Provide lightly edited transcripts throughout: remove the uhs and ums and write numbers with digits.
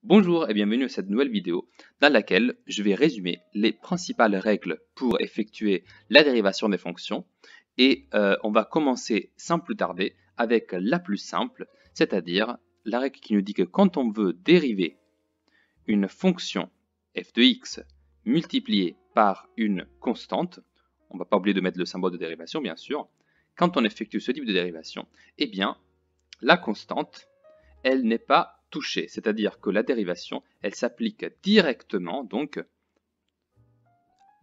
Bonjour et bienvenue à cette nouvelle vidéo dans laquelle je vais résumer les principales règles pour effectuer la dérivation des fonctions et on va commencer sans plus tarder avec la plus simple, c'est-à-dire la règle qui nous dit que quand on veut dériver une fonction f de x multipliée par une constante, on ne va pas oublier de mettre le symbole de dérivation bien sûr, quand on effectue ce type de dérivation, eh bien la constante elle n'est pas touchée, c'est-à-dire que la dérivation, elle s'applique directement donc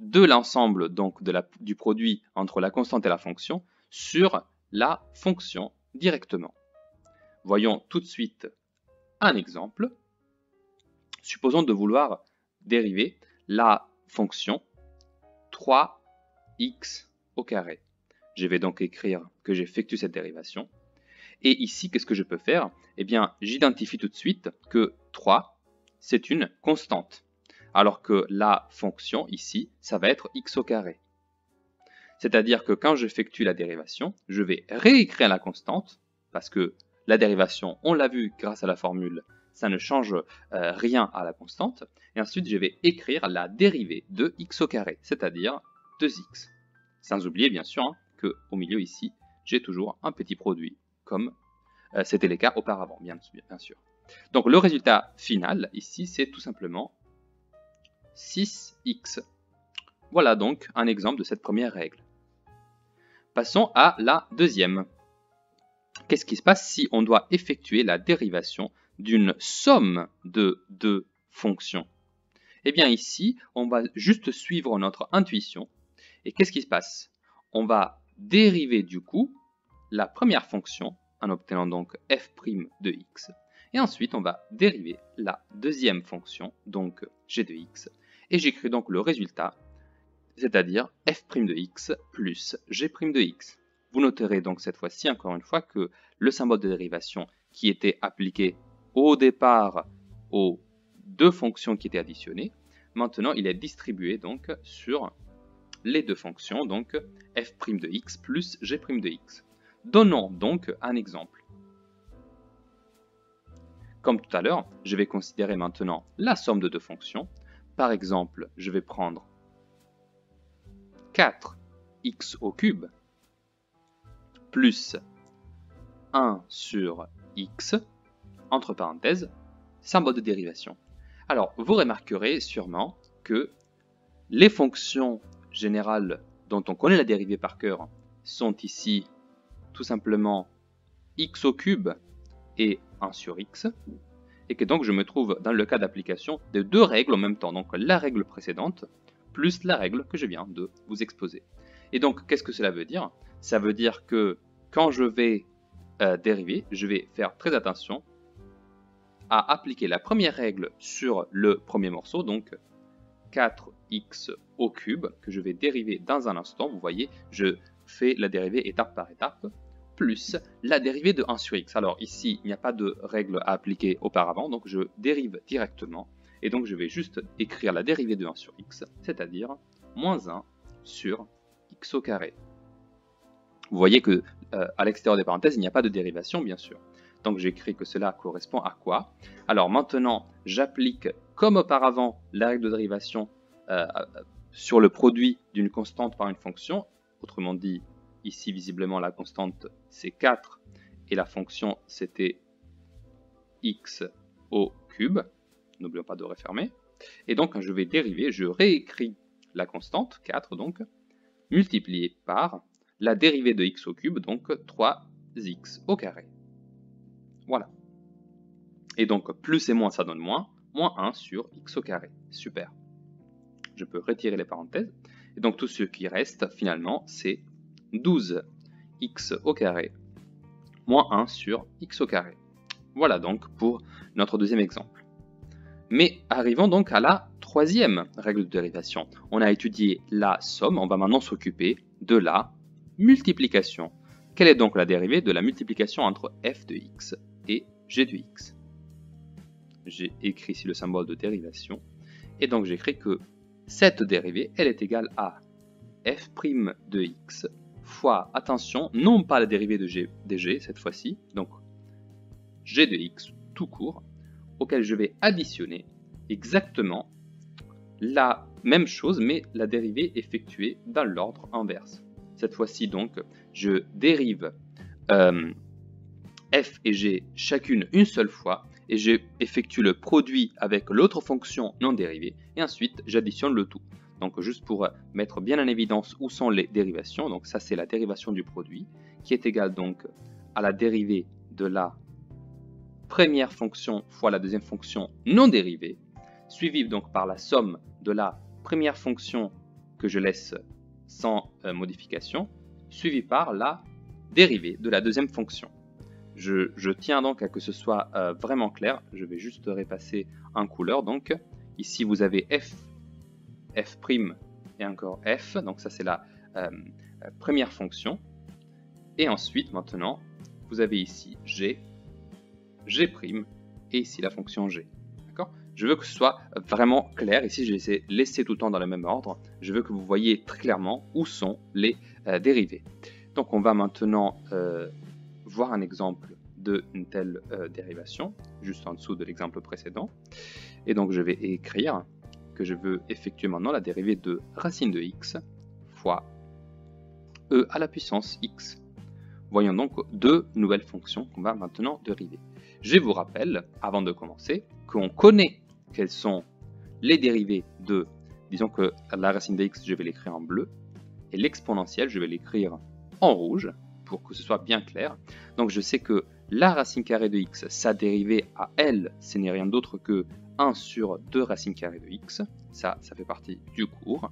de l'ensemble donc du produit entre la constante et la fonction sur la fonction directement. Voyons tout de suite un exemple. Supposons de vouloir dériver la fonction 3x au carré. Je vais donc écrire que j'effectue cette dérivation. Et ici, qu'est-ce que je peux faire? Eh bien, j'identifie tout de suite que 3, c'est une constante. Alors que la fonction, ici, ça va être x au carré. C'est-à-dire que quand j'effectue la dérivation, je vais réécrire la constante, parce que la dérivation, on l'a vu grâce à la formule, ça ne change rien à la constante. Et ensuite, je vais écrire la dérivée de x au carré, c'est-à-dire 2x. Sans oublier, bien sûr, qu'au milieu ici, j'ai toujours un petit produit comme c'était le cas auparavant, bien sûr. Donc le résultat final, ici, c'est tout simplement 6x. Voilà donc un exemple de cette première règle. Passons à la deuxième. Qu'est-ce qui se passe si on doit effectuer la dérivation d'une somme de deux fonctions? Eh bien ici, on va juste suivre notre intuition. Et qu'est-ce qui se passe? On va dériver du coup la première fonction en obtenant donc f' de x. Et ensuite, on va dériver la deuxième fonction, donc g de x. Et j'écris donc le résultat, c'est-à-dire f' de x plus g' de x. Vous noterez donc cette fois-ci, encore une fois, que le symbole de dérivation qui était appliqué au départ aux deux fonctions qui étaient additionnées, maintenant il est distribué donc sur les deux fonctions, donc f' de x plus g' de x. Donnons donc un exemple. Comme tout à l'heure, je vais considérer maintenant la somme de deux fonctions. Par exemple, je vais prendre 4x au cube plus 1 sur x, entre parenthèses, symbole de dérivation. Alors, vous remarquerez sûrement que les fonctions générales dont on connaît la dérivée par cœur sont ici tout simplement x au cube et 1 sur x, et que donc je me trouve dans le cas d'application de deux règles en même temps, donc la règle précédente plus la règle que je viens de vous exposer. Et donc, qu'est-ce que cela veut dire? Ça veut dire que quand je vais dériver, je vais faire très attention à appliquer la première règle sur le premier morceau, donc 4x au cube, que je vais dériver dans un instant. Vous voyez, je fais la dérivée étape par étape, plus la dérivée de 1 sur x. Alors ici, il n'y a pas de règle à appliquer auparavant, donc je dérive directement. Et donc je vais juste écrire la dérivée de 1 sur x, c'est-à-dire moins 1 sur x au carré. Vous voyez que à l'extérieur des parenthèses, il n'y a pas de dérivation, bien sûr. Donc j'écris que cela correspond à quoi? Alors maintenant, j'applique comme auparavant la règle de dérivation sur le produit d'une constante par une fonction. Autrement dit, ici visiblement la constante c'est 4 et la fonction c'était x au cube. N'oublions pas de refermer. Et donc quand je vais dériver, je réécris la constante, 4 donc, multipliée par la dérivée de x au cube, donc 3x au carré. Voilà. Et donc, plus et moins, ça donne moins. Moins 1 sur x au carré. Super. Je peux retirer les parenthèses. Et donc, tout ce qui reste, finalement, c'est 12x au carré moins 1 sur x au carré. Voilà donc pour notre deuxième exemple. Mais arrivons donc à la troisième règle de dérivation. On a étudié la somme, on va maintenant s'occuper de la multiplication. Quelle est donc la dérivée de la multiplication entre f de x et g de x? J'ai écrit ici le symbole de dérivation, et donc j'écris que cette dérivée, elle est égale à f' de x fois, attention, non pas la dérivée de g cette fois-ci, donc g de x tout court, auquel je vais additionner exactement la même chose, mais la dérivée effectuée dans l'ordre inverse. Cette fois-ci, donc, je dérive f et g chacune une seule fois, et j'effectue le produit avec l'autre fonction non dérivée, et ensuite j'additionne le tout. Donc juste pour mettre bien en évidence où sont les dérivations, donc ça c'est la dérivation du produit, qui est égale donc à la dérivée de la première fonction fois la deuxième fonction non dérivée, suivie donc par la somme de la première fonction que je laisse sans modification, suivie par la dérivée de la deuxième fonction. Je tiens donc à que ce soit vraiment clair. Je vais juste repasser en couleur. Donc ici vous avez f, f' et encore f. Donc ça c'est la première fonction. Et ensuite maintenant vous avez ici g, g' et ici la fonction g. D'accord ? Je veux que ce soit vraiment clair. Ici je les ai laissés tout le temps dans le même ordre. Je veux que vous voyez très clairement où sont les dérivés. Donc on va maintenant voir un exemple d'une telle dérivation, juste en dessous de l'exemple précédent. Et donc je vais écrire que je veux effectuer maintenant la dérivée de racine de x fois e à la puissance x. Voyons donc deux nouvelles fonctions qu'on va maintenant dériver. Je vous rappelle, avant de commencer, qu'on connaît quelles sont les dérivées de, disons que la racine de x, je vais l'écrire en bleu, et l'exponentielle, je vais l'écrire en rouge, pour que ce soit bien clair. Donc je sais que la racine carrée de x, sa dérivée à elle, ce n'est rien d'autre que 1 sur 2 racines carrées de x. Ça fait partie du cours.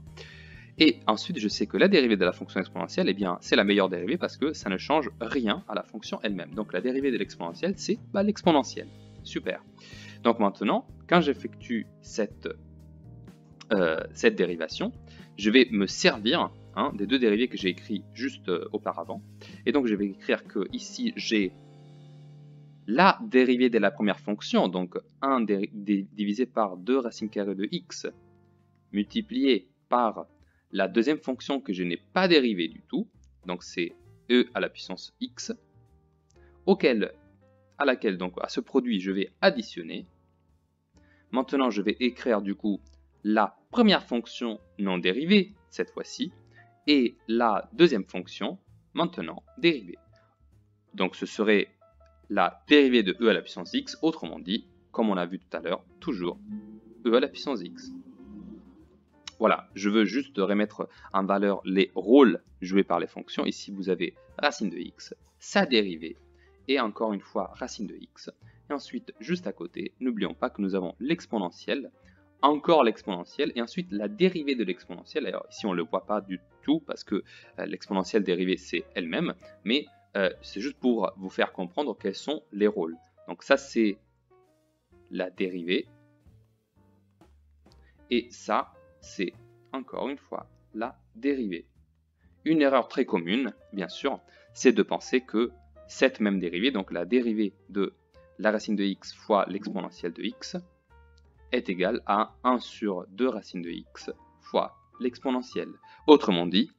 Et ensuite, je sais que la dérivée de la fonction exponentielle, eh bien, c'est la meilleure dérivée parce que ça ne change rien à la fonction elle-même. Donc la dérivée de l'exponentielle, c'est l'exponentielle. Super. Donc maintenant, quand j'effectue cette dérivation, je vais me servir des deux dérivés que j'ai écrits juste auparavant. Et donc je vais écrire que ici j'ai la dérivée de la première fonction, donc 1 divisé par 2 racines carrées de x, multiplié par la deuxième fonction que je n'ai pas dérivée du tout, donc c'est e à la puissance x, à ce produit je vais additionner. Maintenant je vais écrire du coup la première fonction non dérivée, cette fois-ci, et la deuxième fonction, maintenant dérivée. Donc ce serait la dérivée de e à la puissance x, autrement dit, comme on a vu tout à l'heure, toujours e à la puissance x. Voilà, je veux juste remettre en valeur les rôles joués par les fonctions. Ici, vous avez racine de x, sa dérivée, et encore une fois racine de x. Et ensuite, juste à côté, n'oublions pas que nous avons l'exponentielle, encore l'exponentielle, et ensuite la dérivée de l'exponentielle. Alors ici, on ne le voit pas du tout, parce que l'exponentielle dérivée, c'est elle-même, mais c'est juste pour vous faire comprendre quels sont les rôles. Donc ça, c'est la dérivée. Et ça, c'est encore une fois la dérivée. Une erreur très commune, bien sûr, c'est de penser que cette même dérivée, donc la dérivée de la racine de x fois l'exponentielle de x, est égale à 1 sur 2 racines de x fois l'exponentielle. Autrement dit,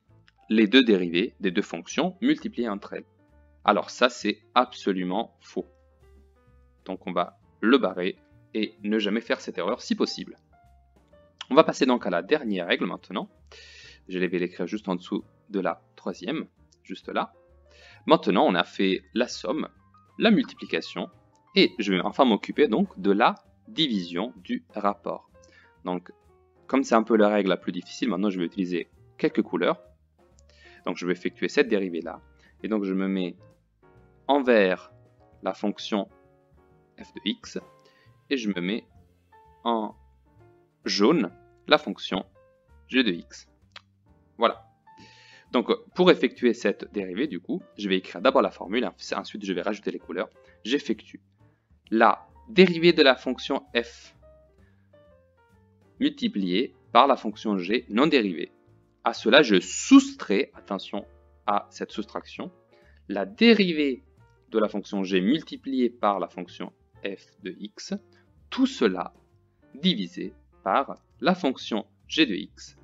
les deux dérivées des deux fonctions multipliées entre elles. Alors ça, c'est absolument faux. Donc on va le barrer et ne jamais faire cette erreur si possible. On va passer donc à la dernière règle maintenant. Je vais l'écrire juste en dessous de la troisième, juste là. Maintenant, on a fait la somme, la multiplication, et je vais enfin m'occuper donc de la division du rapport. Donc, comme c'est un peu la règle la plus difficile, maintenant je vais utiliser quelques couleurs. Donc je vais effectuer cette dérivée-là. Et donc je me mets envers la fonction f de x, et je me mets en jaune la fonction g de x. Voilà. Donc pour effectuer cette dérivée, du coup, je vais écrire d'abord la formule, ensuite je vais rajouter les couleurs. J'effectue la dérivée de la fonction f multipliée par la fonction g non dérivée. À cela, je soustrais, attention à cette soustraction, la dérivée de la fonction g multipliée par la fonction f de x, tout cela divisé par la fonction g de x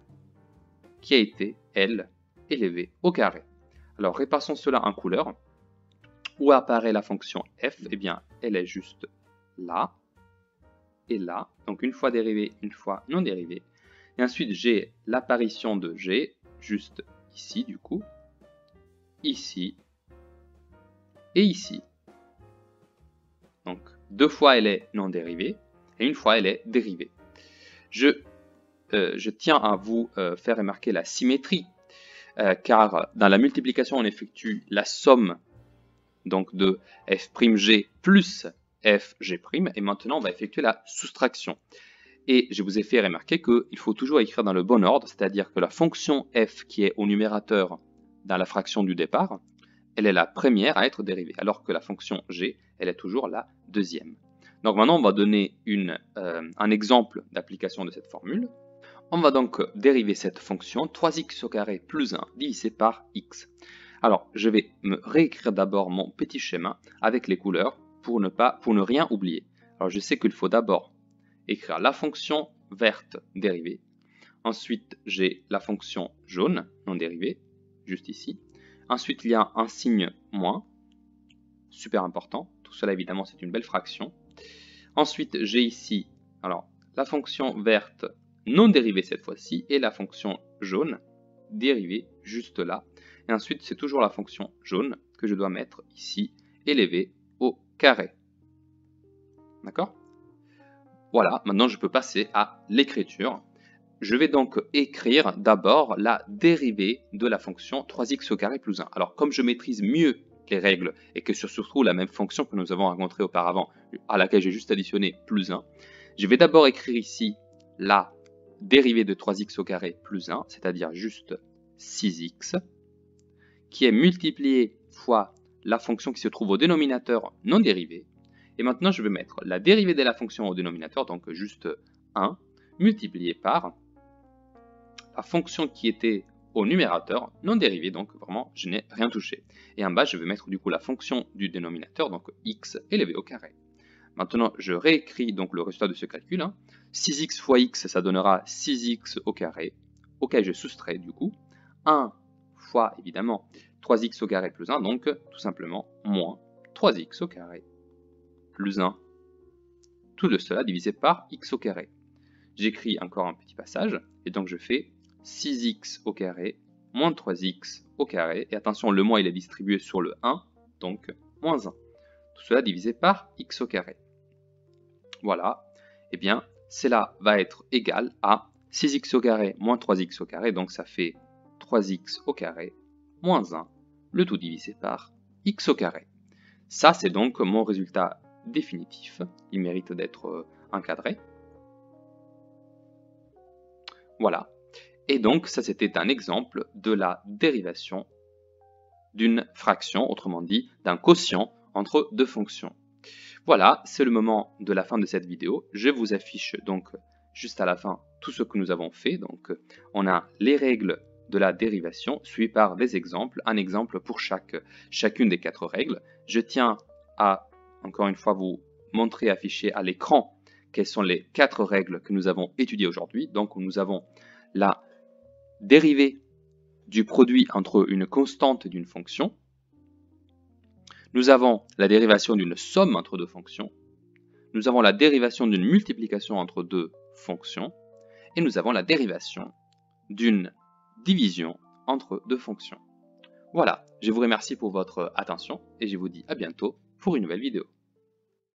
qui a été, elle, élevée au carré. Alors repassons cela en couleur. Où apparaît la fonction f? Eh bien, elle est juste là. et là. Donc une fois dérivé, une fois non dérivé. Et ensuite, j'ai l'apparition de g, juste ici du coup, ici et ici. Donc 2 fois elle est non dérivée et une fois elle est dérivée. Je tiens à vous faire remarquer la symétrie, car dans la multiplication on effectue la somme donc de f'g plus fg', et maintenant on va effectuer la soustraction. Et je vous ai fait remarquer qu'il faut toujours écrire dans le bon ordre, c'est-à-dire que la fonction f qui est au numérateur dans la fraction du départ, elle est la première à être dérivée, alors que la fonction g, elle est toujours la deuxième. Donc maintenant, on va donner un exemple d'application de cette formule. On va donc dériver cette fonction 3x au carré plus 1 divisé par x. Alors, je vais me réécrire d'abord mon petit schéma avec les couleurs pour ne rien oublier. Alors, je sais qu'il faut d'abord écrire la fonction verte dérivée. Ensuite, j'ai la fonction jaune non dérivée, juste ici. Ensuite, il y a un signe moins, super important. Tout cela, évidemment, c'est une belle fraction. Ensuite, j'ai ici alors, la fonction verte non dérivée cette fois-ci et la fonction jaune dérivée juste là. Et ensuite, c'est toujours la fonction jaune que je dois mettre ici, élevée au carré. D'accord? Voilà, maintenant je peux passer à l'écriture. Je vais donc écrire d'abord la dérivée de la fonction 3x au carré plus 1. Alors, comme je maîtrise mieux les règles et que c'est surtout la même fonction que nous avons rencontrée auparavant, à laquelle j'ai juste additionné plus 1, je vais d'abord écrire ici la dérivée de 3x au carré plus 1, c'est-à-dire juste 6x, qui est multipliée fois la fonction qui se trouve au dénominateur non dérivé. Et maintenant, je vais mettre la dérivée de la fonction au dénominateur, donc juste 1, multiplié par la fonction qui était au numérateur non dérivée, donc vraiment je n'ai rien touché. Et en bas je vais mettre du coup la fonction du dénominateur, donc x élevé au carré. Maintenant je réécris donc le résultat de ce calcul, 6x fois x ça donnera 6x au carré, auquel je soustrais du coup 1 fois évidemment 3x au carré plus 1, donc tout simplement moins 3x au carré plus 1. Tout de cela divisé par x au carré. J'écris encore un petit passage, et donc je fais 6x au carré moins 3x au carré, et attention, le moins il est distribué sur le 1, donc moins 1. Tout cela divisé par x au carré. Voilà, et bien cela va être égal à 6x au carré moins 3x au carré, donc ça fait 3x au carré moins 1, le tout divisé par x au carré. Ça c'est donc mon résultat définitif, il mérite d'être encadré. Voilà. Et donc, ça c'était un exemple de la dérivation d'une fraction, autrement dit, d'un quotient entre deux fonctions. Voilà, c'est le moment de la fin de cette vidéo. Je vous affiche donc juste à la fin tout ce que nous avons fait. Donc, on a les règles de la dérivation suivies par des exemples, un exemple pour chacune des 4 règles. Je tiens à, encore une fois, vous montrer, afficher à l'écran quelles sont les 4 règles que nous avons étudiées aujourd'hui. Donc, nous avons la dérivée du produit entre une constante et d'une fonction. Nous avons la dérivation d'une somme entre deux fonctions. Nous avons la dérivation d'une multiplication entre deux fonctions. Et nous avons la dérivation d'une division entre deux fonctions. Voilà, je vous remercie pour votre attention et je vous dis à bientôt pour une nouvelle vidéo.